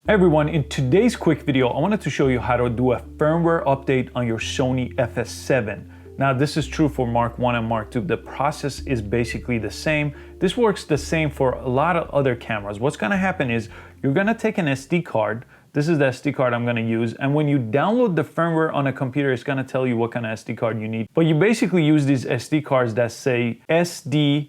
Hey everyone, in today's quick video, I wanted to show you how to do a firmware update on your Sony FS7. Now this is true for Mark 1 and Mark 2. The process is basically the same. This works the same for a lot of other cameras. What's gonna happen is you're gonna take an SD card. This is the SD card I'm gonna use. And when you download the firmware on a computer, it's gonna tell you what kind of SD card you need. But you basically use these SD cards that say SDHC.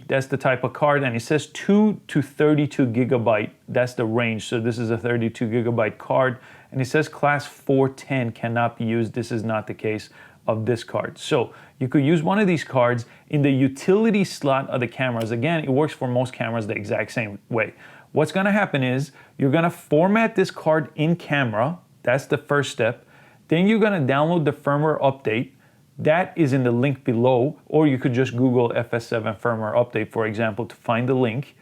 That's the type of card, and it says 2 to 32 gigabyte. That's the range. So this is a 32 gigabyte card, and it says class 410 cannot be used. This is not the case of this card. So you could use one of these cards in the utility slot of the cameras. Again, it works for most cameras the exact same way. What's gonna happen is you're gonna format this card in camera. That's the first step. Then you're gonna download the firmware update. That is in the link below, or you could just Google FS7 Firmware Update, for example, to find the link.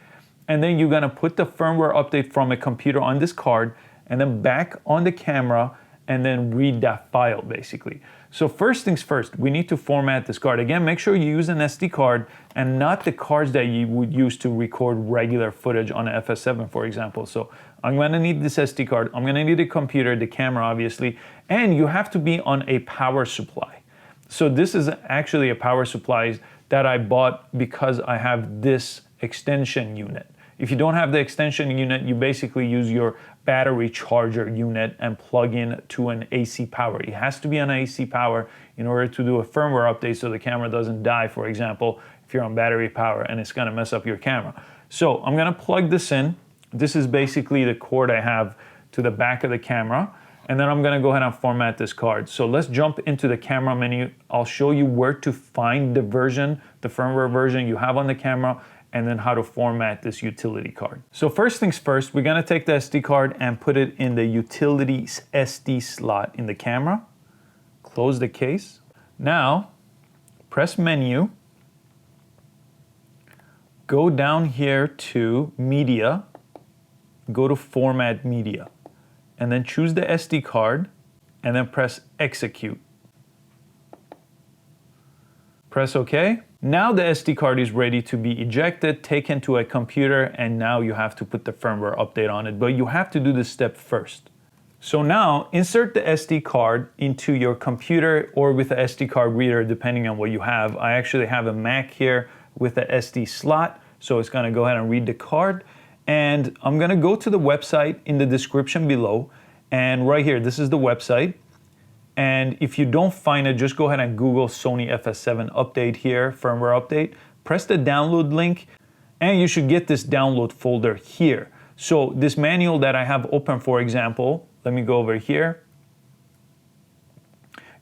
And then you're gonna put the firmware update from a computer on this card and then back on the camera and then read that file basically. So first things first, we need to format this card. Again, make sure you use an SD card and not the cards that you would use to record regular footage on an FS7, for example. So I'm gonna need this SD card, I'm gonna need a computer, the camera obviously, and you have to be on a power supply. So this is actually a power supply that I bought because I have this extension unit. If you don't have the extension unit, you basically use your battery charger unit and plug in to an AC power. It has to be on AC power in order to do a firmware update so the camera doesn't die, for example, if you're on battery power and it's gonna mess up your camera. So I'm gonna plug this in. This is basically the cord I have to the back of the camera. And then I'm gonna go ahead and format this card. So let's jump into the camera menu. I'll show you where to find the version, the firmware version you have on the camera, and then how to format this utility card. So first things first, we're gonna take the SD card and put it in the utility SD slot in the camera. Close the case. Now, press menu. Go down here to media. Go to format media. And then choose the SD card and then press execute. Press OK. Now the SD card is ready to be ejected, taken to a computer, and now you have to put the firmware update on it, but you have to do this step first. So now insert the SD card into your computer or with the SD card reader, depending on what you have. I actually have a Mac here with the SD slot, so it's gonna go ahead and read the card. And I'm gonna go to the website in the description below, and right here, this is the website. And if you don't find it, just go ahead and Google Sony FS7 update here, firmware update. Press the download link, and you should get this download folder here. So this manual that I have open, for example, let me go over here.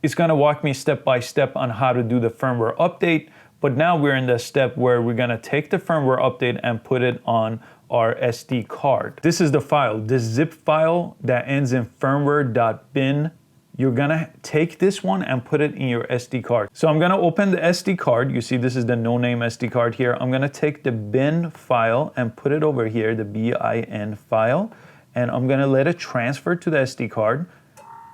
It's gonna walk me step by step on how to do the firmware update. But now we're in the step where we're gonna take the firmware update and put it on our SD card. This is the file, this zip file that ends in firmware.bin. You're gonna take this one and put it in your SD card. So I'm gonna open the SD card. You see this is the no name SD card here. I'm gonna take the bin file and put it over here, the bin file, and I'm gonna let it transfer to the SD card.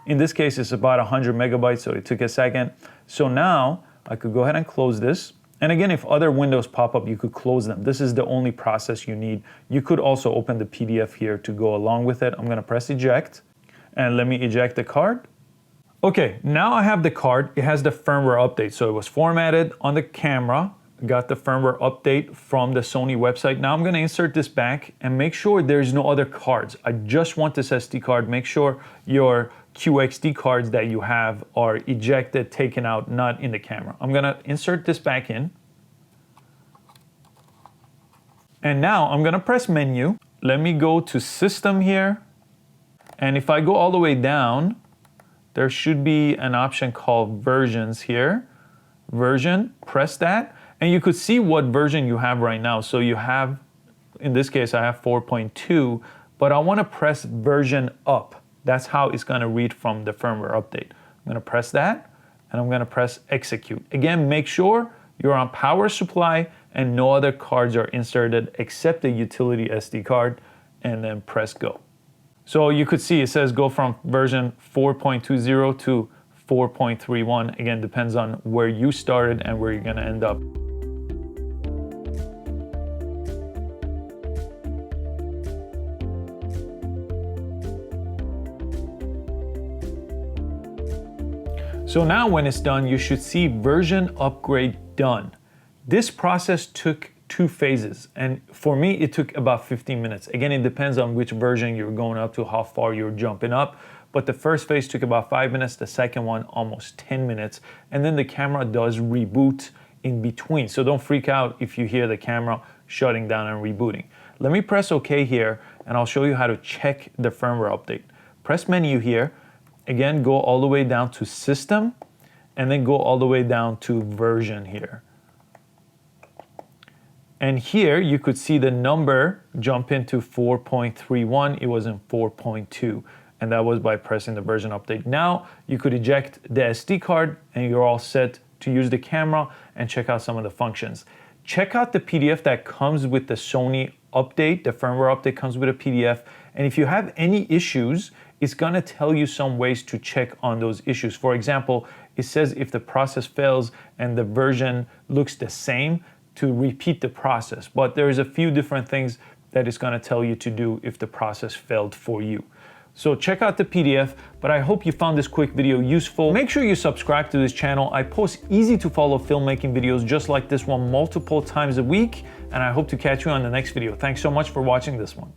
In this case, it's about 100 megabytes, so it took a second. So now I could go ahead and close this. And again, if other windows pop up, you could close them. This is the only process you need. You could also open the PDF here to go along with it. I'm gonna press eject, and let me eject the card. Okay, now I have the card. It has the firmware update. So it was formatted on the camera, got the firmware update from the Sony website. Now I'm gonna insert this back and make sure there's no other cards. I just want this SD card. Make sure your QXD cards that you have are ejected, taken out, not in the camera. I'm gonna insert this back in. And now I'm gonna press menu. Let me go to system here. And if I go all the way down, there should be an option called versions here. Version, press that. And you could see what version you have right now. So you have, in this case, I have 4.2, but I wanna press version up. That's how it's gonna read from the firmware update. I'm gonna press that, and I'm gonna press execute. Again, make sure you're on power supply and no other cards are inserted except the utility SD card, and then press go. So you could see it says go from version 4.20 to 4.31. Again, depends on where you started and where you're gonna end up. So now when it's done, you should see version upgrade done. This process took 2 phases, and for me it took about 15 minutes. Again, it depends on which version you're going up to, how far you're jumping up, but the first phase took about 5 minutes, the second one almost 10 minutes, and then the camera does reboot in between. So don't freak out if you hear the camera shutting down and rebooting. Let me press OK here, and I'll show you how to check the firmware update. Press menu here, again go all the way down to system, and then go all the way down to version here. And here you could see the number jump into 4.31, it was in 4.2, and that was by pressing the version update. Now you could eject the SD card and you're all set to use the camera and check out some of the functions. Check out the PDF that comes with the Sony update, the firmware update comes with a PDF, and if you have any issues, it's gonna tell you some ways to check on those issues. For example, it says if the process fails and the version looks the same, to repeat the process, but there's a few different things that it's gonna tell you to do if the process failed for you. So check out the PDF, but I hope you found this quick video useful. Make sure you subscribe to this channel. I post easy to follow filmmaking videos just like this one multiple times a week, and I hope to catch you on the next video. Thanks so much for watching this one.